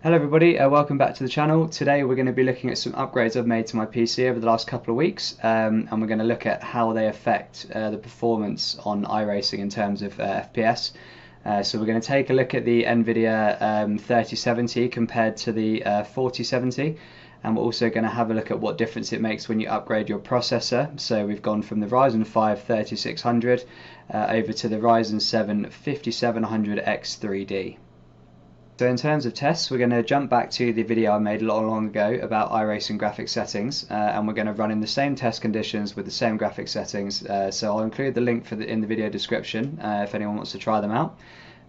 Hello everybody, welcome back to the channel. Today we're going to be looking at some upgrades I've made to my PC over the last couple of weeks, and we're going to look at how they affect the performance on iRacing in terms of FPS. So we're going to take a look at the Nvidia 3070 compared to the 4070, and we're also going to have a look at what difference it makes when you upgrade your processor. So we've gone from the Ryzen 5 3600 over to the Ryzen 7 5700X3D. So in terms of tests, we're going to jump back to the video I made a long ago about iRacing graphics settings, and we're going to run in the same test conditions with the same graphics settings. So I'll include the link in the video description if anyone wants to try them out.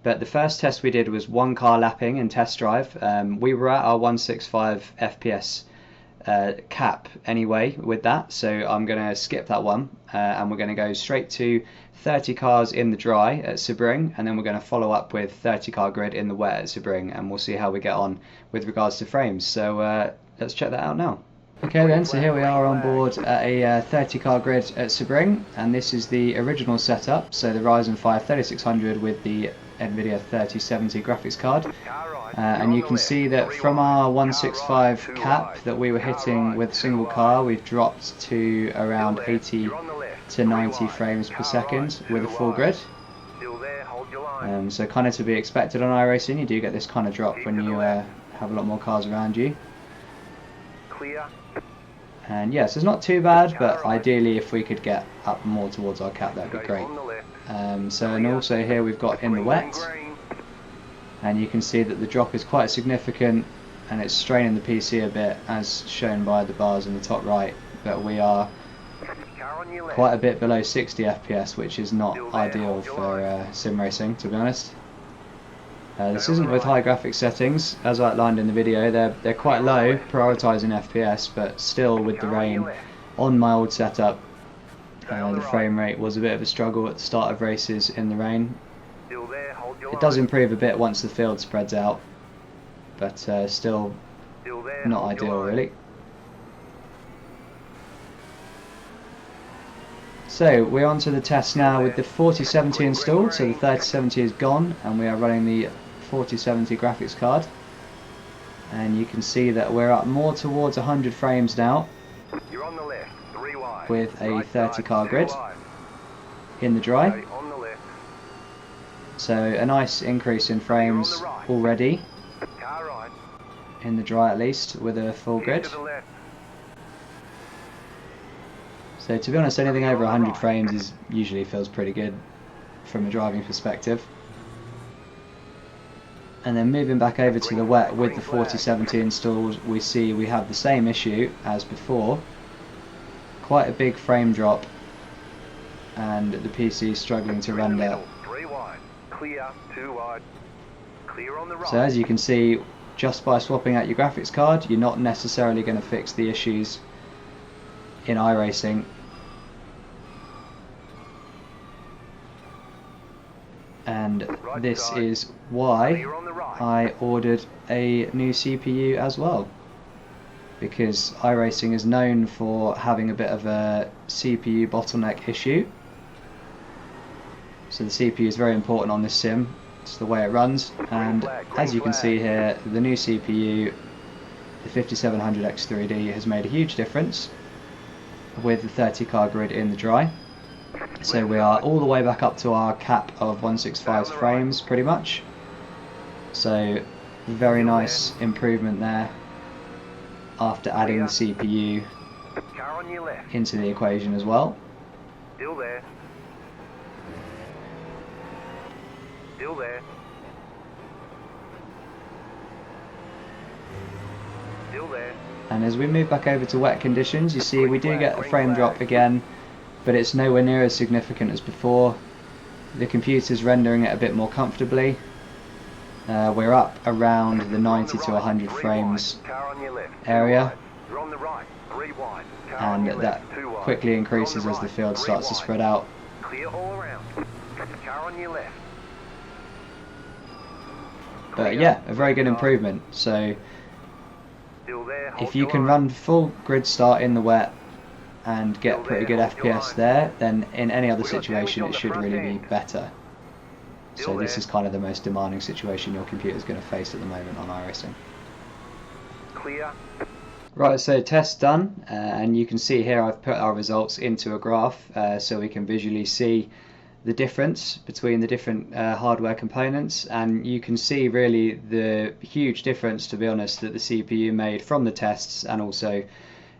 But the first test we did was one car lapping in test drive. We were at our 165 FPS cap anyway with that, so I'm going to skip that one, and we're going to go straight to 30 cars in the dry at Sebring, and then we're going to follow up with 30 car grid in the wet at Sebring, and we'll see how we get on with regards to frames. So let's check that out now. Okay then, so here we are on board at a 30 car grid at Sebring, and this is the original setup, so the Ryzen 5 3600 with the Nvidia 3070 graphics card. And you can see that from our 165 cap that we were hitting with a single car, we've dropped to around 80 to 90 frames per second with a full grid. So kind of to be expected on iRacing, you do get this kind of drop when you have a lot more cars around you. And yes, it's not too bad, but ideally if we could get up more towards our cap, that'd be great. And also here we've got in the wet, and you can see that the drop is quite significant, and it's straining the PC a bit as shown by the bars in the top right, but we are quite a bit below 60 FPS, which is not ideal for sim racing, to be honest. This isn't with high graphics settings, as outlined in the video. They're quite low, prioritising FPS, but still with the rain on my old setup, the frame rate was a bit of a struggle at the start of races in the rain. It does improve a bit once the field spreads out, but still not ideal really. So we're on to the test now with the 4070 installed, so the 3070 is gone, and we are running the 4070 graphics card. And you can see that we're up more towards 100 frames now with a 30 car grid in the dry. So a nice increase in frames already, in the dry at least, with a full grid. So to be honest, anything over 100 frames usually feels pretty good from a driving perspective. And then moving back over to the wet with the 4070 installed, we see we have the same issue as before. Quite a big frame drop, and the PC is struggling to render. So as you can see, just by swapping out your graphics card, you're not necessarily going to fix the issues in iRacing. And this is why I ordered a new CPU as well, because iRacing is known for having a bit of a CPU bottleneck issue. So the CPU is very important on this sim. It's the way it runs, and as you can see here, the new CPU, the 5700X3D, has made a huge difference with the 30 car grid in the dry. So we are all the way back up to our cap of 165 frames pretty much. So very nice improvement there after adding the CPU into the equation as well. And as we move back over to wet conditions, you see we do get a frame drop again, but it's nowhere near as significant as before. The computer's rendering it a bit more comfortably. We're up around the 90 to 100 frames area, and that quickly increases as the field starts to spread out. But yeah, a very good improvement. So if you can run full grid start in the wet and get pretty good FPS there, then in any other situation it should really be better. So this is kind of the most demanding situation your computer is going to face at the moment on iRacing. clear. Right, so test done, and you can see here I've put our results into a graph so we can visually see the difference between the different hardware components, and you can see really the huge difference, to be honest, that the CPU made from the tests and also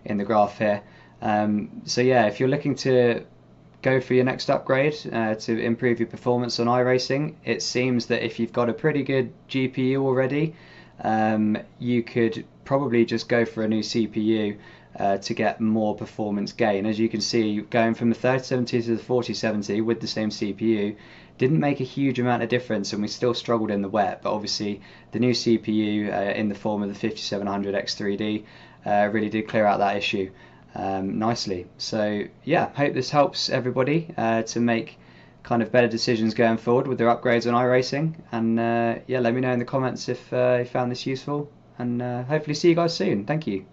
in the graph here. So yeah, if you're looking to go for your next upgrade to improve your performance on iRacing, it seems that if you've got a pretty good GPU already, you could probably just go for a new CPU to get more performance gain. As you can see, going from the 3070 to the 4070 with the same CPU didn't make a huge amount of difference, and we still struggled in the wet, but obviously the new CPU in the form of the 5700 X3D really did clear out that issue nicely. So yeah, hope this helps everybody to make kind of better decisions going forward with their upgrades on iRacing, and yeah, let me know in the comments if you found this useful, and hopefully see you guys soon. Thank you.